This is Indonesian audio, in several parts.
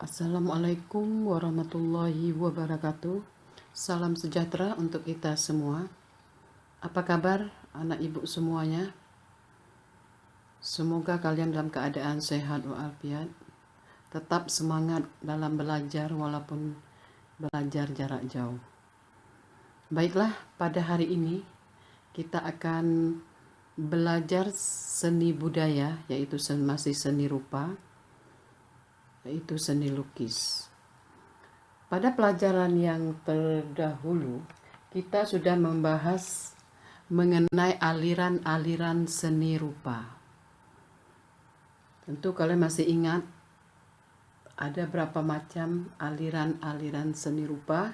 Assalamualaikum warahmatullahi wabarakatuh. Salam sejahtera untuk kita semua. Apa kabar anak ibu semuanya? Semoga kalian dalam keadaan sehat walafiat. Tetap semangat dalam belajar walaupun belajar jarak jauh. Baiklah, pada hari ini kita akan belajar seni budaya, yaitu masih seni rupa, yaitu seni lukis. Pada pelajaran yang terdahulu, kita sudah membahas mengenai aliran-aliran seni rupa. Tentu kalian masih ingat ada berapa macam aliran-aliran seni rupa.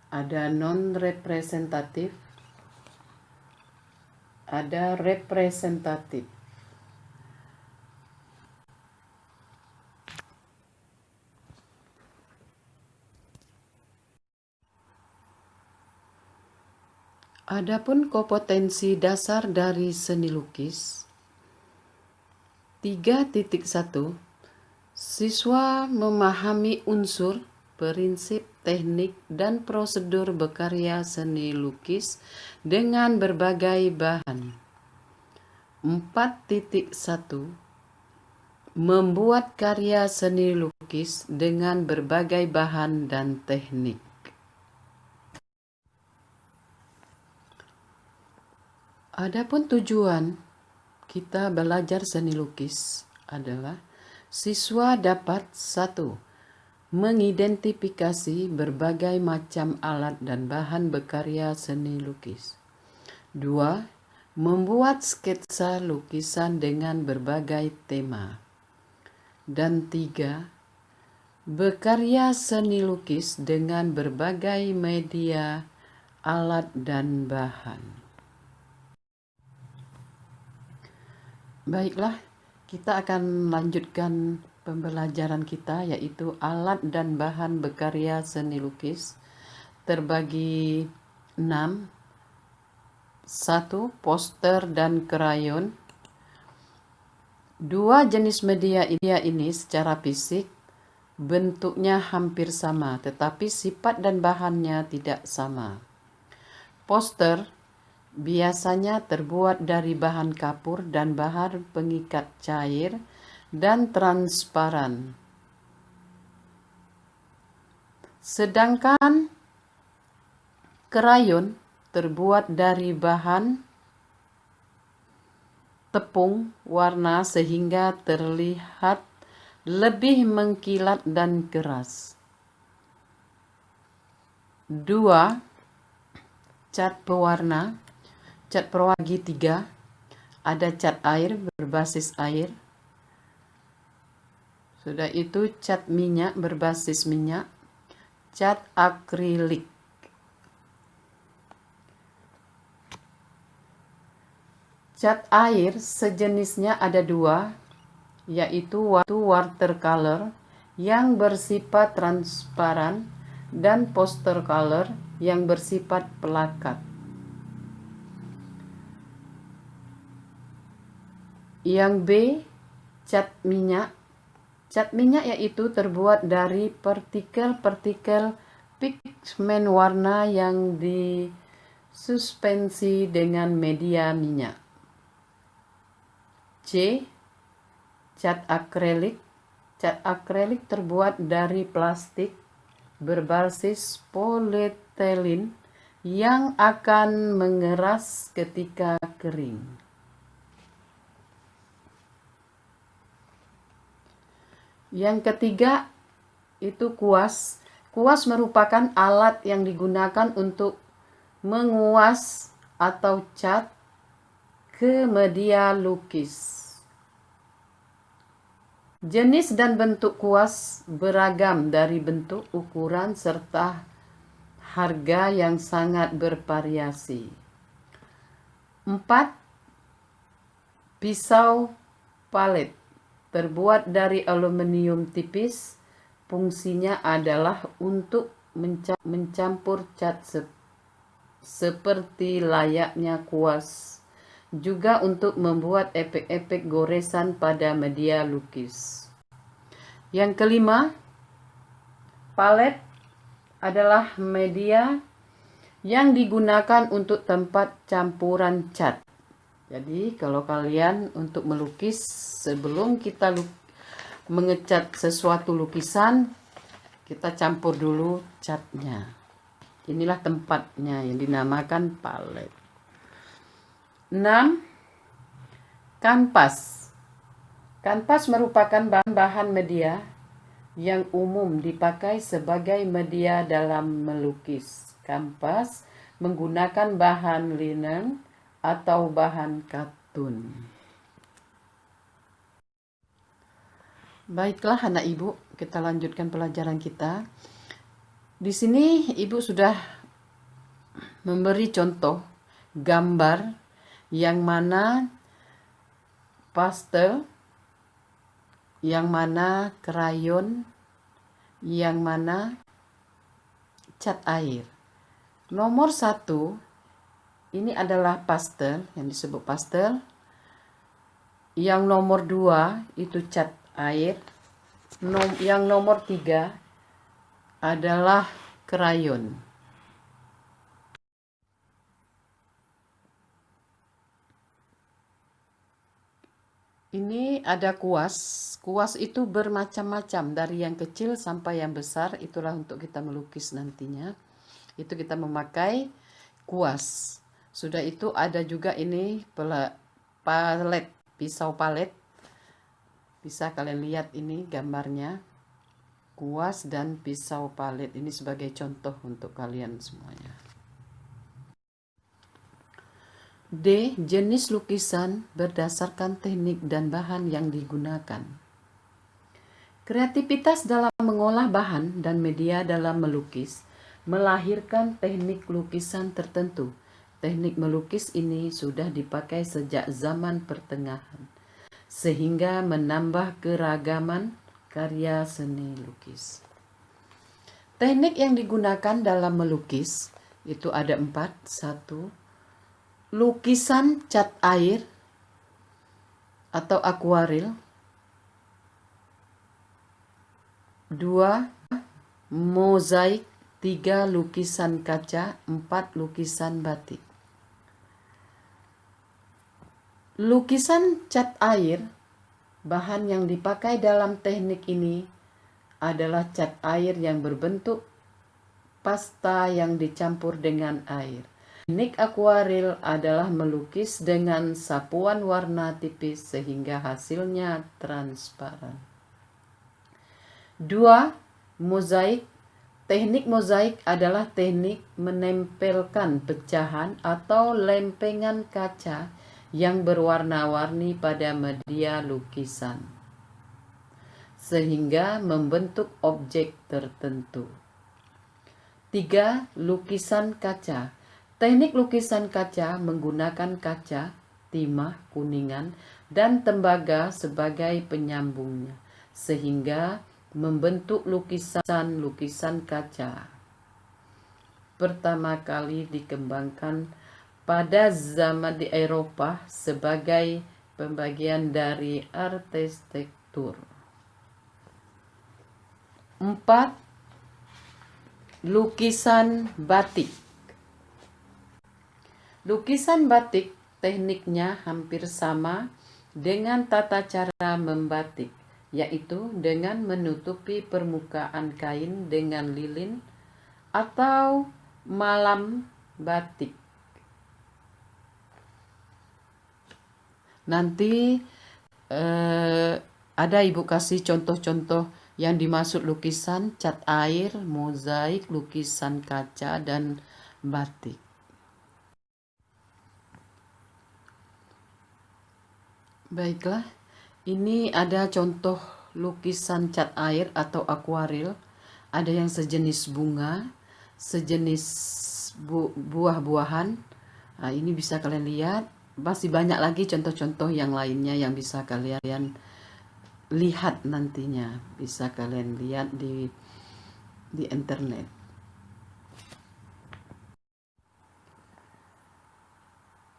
Ada non-representatif, ada representatif. Adapun kompetensi dasar dari seni lukis 3.1, siswa memahami unsur, prinsip, teknik, dan prosedur berkarya seni lukis dengan berbagai bahan. 4.1, membuat karya seni lukis dengan berbagai bahan dan teknik. Adapun tujuan kita belajar seni lukis adalah siswa dapat 1. Mengidentifikasi berbagai macam alat dan bahan berkarya seni lukis. 2. Membuat sketsa lukisan dengan berbagai tema. Dan 3. Berkarya seni lukis dengan berbagai media, alat, dan bahan. Baiklah, kita akan melanjutkan pembelajaran kita, yaitu alat dan bahan berkarya seni lukis. Terbagi 6. 1. Poster dan krayon. 2 jenis media ini secara fisik bentuknya hampir sama, tetapi sifat dan bahannya tidak sama. Poster biasanya terbuat dari bahan kapur dan bahan pengikat cair dan transparan. Sedangkan krayon terbuat dari bahan tepung warna sehingga terlihat lebih mengkilat dan keras. 2. Cat pewarna. Cat pewargi 3, ada cat air berbasis air. Sudah itu cat minyak berbasis minyak, cat akrilik. Cat air sejenisnya ada 2, yaitu watercolor yang bersifat transparan dan poster color yang bersifat pelakat. Yang B, cat minyak. Cat minyak yaitu terbuat dari partikel-partikel pigmen warna yang disuspensi dengan media minyak. C, cat akrilik. Cat akrilik terbuat dari plastik berbasis polietilen yang akan mengeras ketika kering. Yang ketiga itu kuas. Kuas merupakan alat yang digunakan untuk menguas atau cat ke media lukis. Jenis dan bentuk kuas beragam dari bentuk, ukuran, serta harga yang sangat bervariasi. 4. Pisau palet. Terbuat dari aluminium tipis, fungsinya adalah untuk mencampur cat seperti layaknya kuas, juga untuk membuat efek-efek goresan pada media lukis. Yang kelima, Palet adalah media yang digunakan untuk tempat campuran cat. Jadi kalau kalian untuk melukis, sebelum kita mengecat sesuatu lukisan, kita campur dulu catnya. Inilah tempatnya yang dinamakan palet. 6. Kanvas. Kanvas merupakan bahan media yang umum dipakai sebagai media dalam melukis. Kanvas menggunakan bahan linen atau bahan katun. Baiklah anak ibu, kita lanjutkan pelajaran kita. Di sini ibu sudah memberi contoh gambar yang mana pastel, yang mana krayon, yang mana cat air. Nomor 1, ini adalah pastel, yang disebut pastel. Yang nomor 2 itu cat air. Yang nomor 3 adalah krayon. Ini ada kuas. Kuas itu bermacam-macam, dari yang kecil sampai yang besar. Itulah untuk kita melukis nantinya. Itu kita memakai kuas. Sudah itu ada juga ini palet, pisau palet. Bisa kalian lihat ini gambarnya. Kuas dan pisau palet. Ini sebagai contoh untuk kalian semuanya. D. Jenis lukisan berdasarkan teknik dan bahan yang digunakan. Kreativitas dalam mengolah bahan dan media dalam melukis melahirkan teknik lukisan tertentu. Teknik melukis ini sudah dipakai sejak zaman pertengahan, sehingga menambah keragaman karya seni lukis. Teknik yang digunakan dalam melukis itu ada 4. 1. Lukisan cat air atau akuarel. 2. Mozaik. 3. Lukisan kaca. 4. Lukisan batik. Lukisan cat air, bahan yang dipakai dalam teknik ini adalah cat air yang berbentuk pasta yang dicampur dengan air. Teknik akuarel adalah melukis dengan sapuan warna tipis sehingga hasilnya transparan. 2. Mozaik. Teknik mozaik adalah teknik menempelkan pecahan atau lempengan kaca yang berwarna-warni pada media lukisan, sehingga membentuk objek tertentu. 3. Lukisan kaca. Teknik lukisan kaca menggunakan kaca, timah, kuningan, dan tembaga sebagai penyambungnya, sehingga membentuk lukisan kaca. Pertama kali dikembangkan pada zaman di Eropa sebagai pembagian dari arsitektur. 4. Lukisan batik. Lukisan batik tekniknya hampir sama dengan tata cara membatik, yaitu dengan menutupi permukaan kain dengan lilin atau malam batik. Nanti ada ibu kasih contoh-contoh yang dimaksud lukisan cat air, mozaik, lukisan kaca, dan batik. Baiklah, ini ada contoh lukisan cat air atau akuarel. Ada yang sejenis bunga, sejenis buah-buahan. Nah, ini bisa kalian lihat. Masih banyak lagi contoh-contoh yang lainnya yang bisa kalian lihat nantinya. Bisa kalian lihat di internet.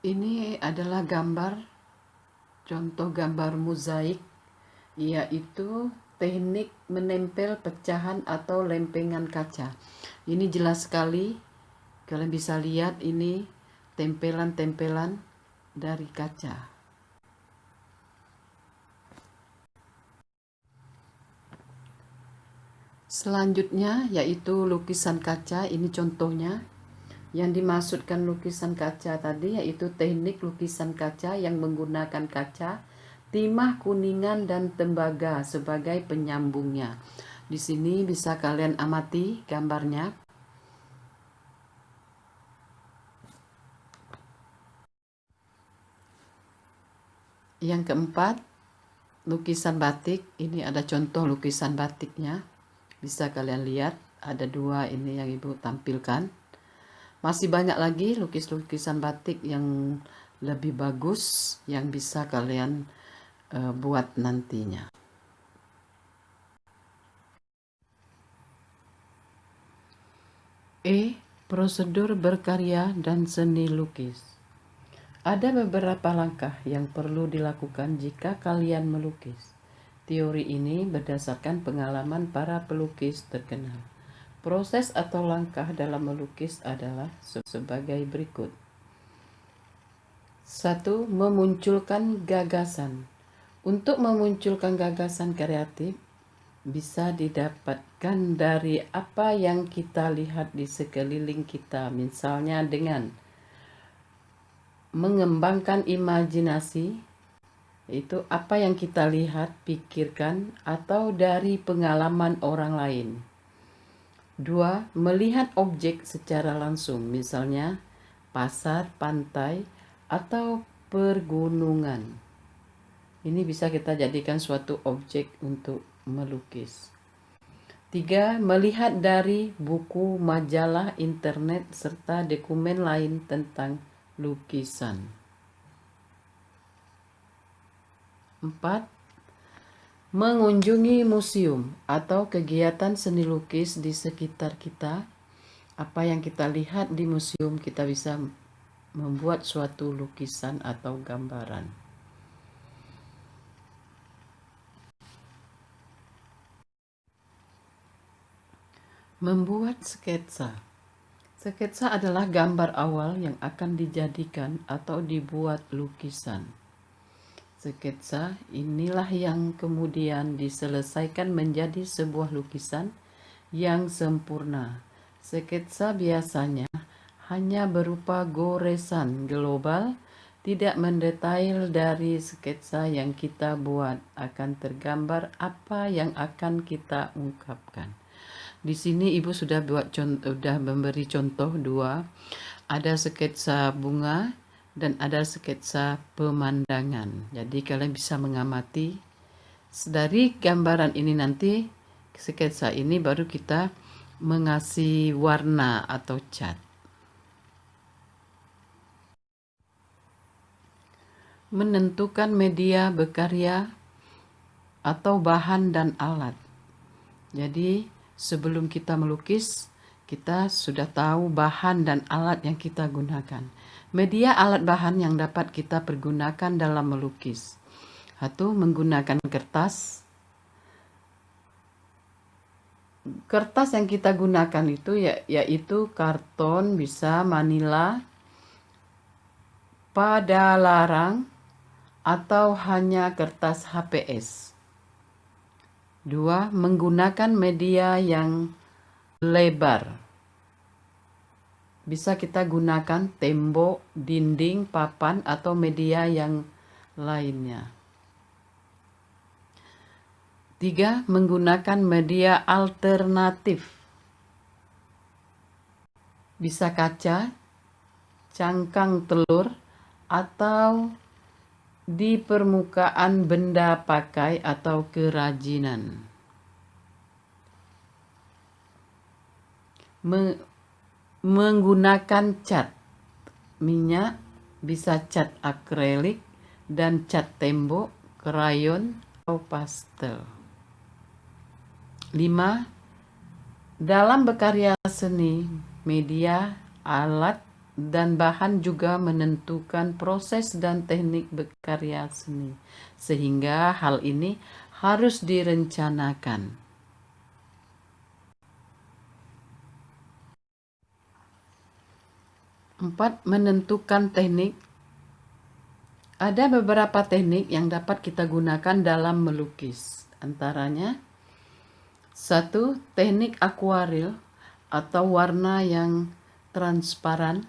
Ini adalah contoh gambar mozaik, yaitu teknik menempel pecahan atau lempengan kaca. Ini jelas sekali, kalian bisa lihat ini tempelan-tempelan dari kaca. Selanjutnya yaitu lukisan kaca. Ini contohnya. Yang dimaksudkan lukisan kaca tadi yaitu teknik lukisan kaca yang menggunakan kaca, timah kuningan dan tembaga sebagai penyambungnya. Di sini bisa kalian amati gambarnya. Yang keempat, lukisan batik. Ini ada contoh lukisan batiknya. Bisa kalian lihat, ada dua ini yang Ibu tampilkan. Masih banyak lagi lukisan batik yang lebih bagus yang bisa kalian buat nantinya. Prosedur berkarya dan seni lukis. Ada beberapa langkah yang perlu dilakukan jika kalian melukis. Teori ini berdasarkan pengalaman para pelukis terkenal. Proses atau langkah dalam melukis adalah sebagai berikut. 1. Memunculkan gagasan. Untuk memunculkan gagasan kreatif bisa didapatkan dari apa yang kita lihat di sekeliling kita, misalnya dengan mengembangkan imajinasi, itu apa yang kita lihat, pikirkan, atau dari pengalaman orang lain. 2. Melihat objek secara langsung, misalnya pasar, pantai, atau pergunungan. Ini bisa kita jadikan suatu objek untuk melukis. 3. Melihat dari buku, majalah, internet, serta dokumen lain tentang lukisan. 4. Mengunjungi museum atau kegiatan seni lukis di sekitar kita. Apa yang kita lihat di museum, kita bisa membuat suatu lukisan atau gambaran. Membuat sketsa. Sketsa adalah gambar awal yang akan dijadikan atau dibuat lukisan. Sketsa inilah yang kemudian diselesaikan menjadi sebuah lukisan yang sempurna. Sketsa biasanya hanya berupa goresan global, tidak mendetail. Dari sketsa yang kita buat akan tergambar apa yang akan kita ungkapkan. Di sini Ibu sudah memberi contoh dua. Ada sketsa bunga dan ada sketsa pemandangan. Jadi kalian bisa mengamati dari gambaran ini, nanti sketsa ini baru kita mengasih warna atau cat. Menentukan media berkarya atau bahan dan alat. Jadi sebelum kita melukis, kita sudah tahu bahan dan alat yang kita gunakan. Media alat bahan yang dapat kita pergunakan dalam melukis. 1. Menggunakan kertas. Kertas yang kita gunakan itu yaitu karton, bisa manila, pada larang, atau hanya kertas HPS. 2. Menggunakan media yang lebar. Bisa kita gunakan tembok, dinding, papan, atau media yang lainnya. 3. Menggunakan media alternatif. Bisa kaca, cangkang telur, atau di permukaan benda pakai atau kerajinan. Menggunakan cat minyak, bisa cat akrilik dan cat tembok, krayon, atau pastel. 5. Dalam berkarya seni, media, alat, dan bahan juga menentukan proses dan teknik berkarya seni. Sehingga hal ini harus direncanakan. Empat, menentukan teknik. Ada beberapa teknik yang dapat kita gunakan dalam melukis. Antaranya, 1. Teknik akuarel atau warna yang transparan.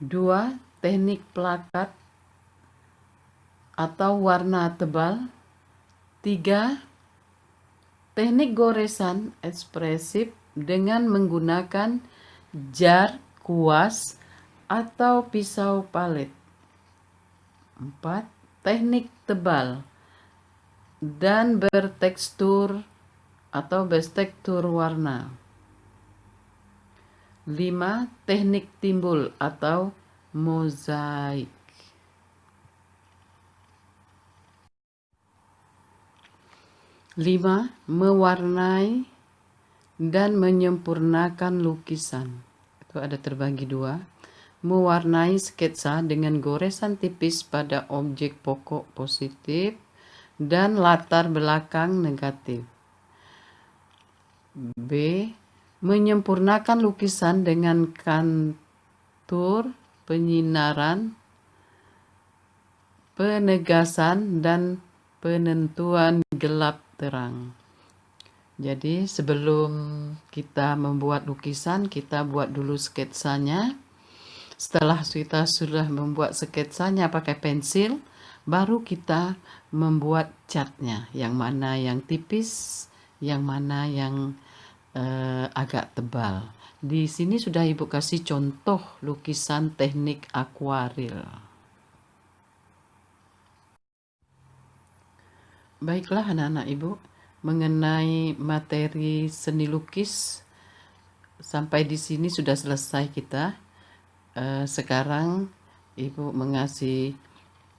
2. Teknik plakat atau warna tebal. 3. Teknik goresan ekspresif dengan menggunakan jar, kuas, atau pisau palet. 4. Teknik tebal dan bertekstur atau bertekstur warna. 5. Teknik timbul atau mozaik. 5. Mewarnai dan menyempurnakan lukisan. Itu ada terbagi dua. Mewarnai sketsa dengan goresan tipis pada objek pokok positif dan latar belakang negatif. B. Menyempurnakan lukisan dengan kontur, penyinaran, penegasan, dan penentuan gelap terang. Jadi sebelum kita membuat lukisan, kita buat dulu sketsanya. Setelah kita sudah membuat sketsanya pakai pensil, baru kita membuat catnya. Yang mana yang tipis, yang mana yang agak tebal. Di sini sudah Ibu kasih contoh lukisan teknik akuarel. Baiklah anak-anak Ibu, mengenai materi seni lukis sampai di sini sudah selesai kita. Sekarang Ibu mengasih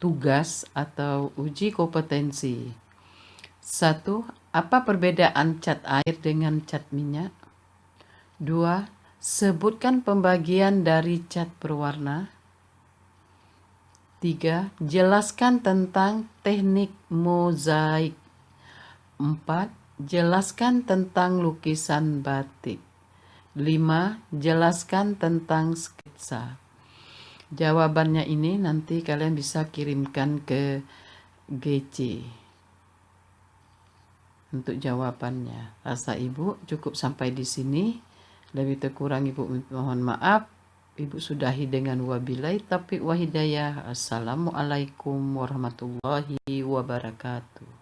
tugas atau uji kompetensi. 1. Apa perbedaan cat air dengan cat minyak? 2. Sebutkan pembagian dari cat berwarna. 3. Jelaskan tentang teknik mozaik. 4. Jelaskan tentang lukisan batik. 5. Jelaskan tentang sketsa. Jawabannya ini nanti kalian bisa kirimkan ke GC untuk jawabannya. Rasa Ibu cukup sampai di sini. Lebih terkurang Ibu mohon maaf. Ibu sudahi dengan wabillahi taufiq wa hidayah. Assalamualaikum warahmatullahi wabarakatuh.